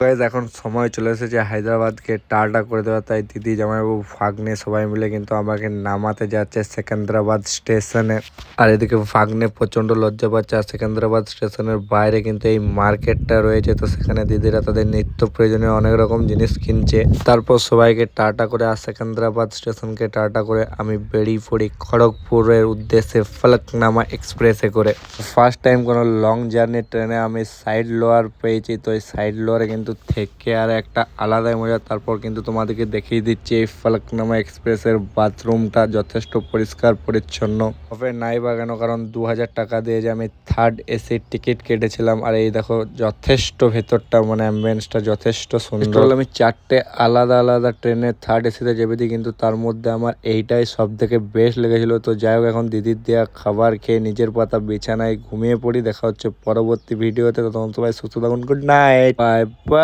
Guys এখন সময় চলে এসেছে হায়দ্রাবাদকে টাটা করে দেওয়া, তাই দিদি জামাইবাবু ভাগ্নে সবাই মিলে কিন্তু আমাকে নামাতে যাচ্ছে সেকেন্দ্রাবাদ স্টেশনে। আর এদিকে ভাগ্নে প্রচন্ড লজ্জা পাচ্ছে। আর সেকেন্দ্রাবাদ স্টেশনের বাইরে কিন্তু এই মার্কেটটা রয়েছে, তো সেখানে দিদিরা তাদের নিত্য প্রয়োজনীয় অনেক রকম জিনিস কিনছে। তারপর সবাইকে টাটা করে আর সেকেন্দ্রাবাদ স্টেশনকে টাটা করে আমি বেরিয়ে পড়ি খড়গপুরের উদ্দেশ্যে ফলকনামা এক্সপ্রেসে করে। ফার্স্ট টাইম কোনো লং জার্নি ট্রেনে আমি সাইড লোয়ার পেয়েছি, তো এই সাইড লোয়ারে কিন্তু থেকে আর একটা আলাদাই মজা। তারপর কিন্তু তোমাদেরকে দেখিয়ে দিচ্ছি এই ফলকনামা এক্সপ্রেসের বাথরুমটা যথেষ্ট পরিষ্কার পরিচ্ছন্ন হবে নাই বা কেন, কারণ 2000 টাকা দিয়ে যে আমি থার্ড এসির টিকিট কেটেছিলাম। আর এই দেখো যথেষ্ট ভেতরটা মানে অ্যাম্বিয়েন্সটা যথেষ্ট সুন্দর। আমি 4টে আলাদা আলাদা ট্রেনের থার্ড এসিতে চেপেছি, কিন্তু তার মধ্যে আমার এইটাই সব থেকে বেস্ট লেগেছিল। তো যাই হোক, এখন দিদির দেওয়া খাবার খেয়ে নিজের পাতা বিছানায় ঘুমিয়ে পড়ি। দেখা হচ্ছে পরবর্তী ভিডিওতে। তখন সবাই সুস্থ থাকুন। Good night, bye bye.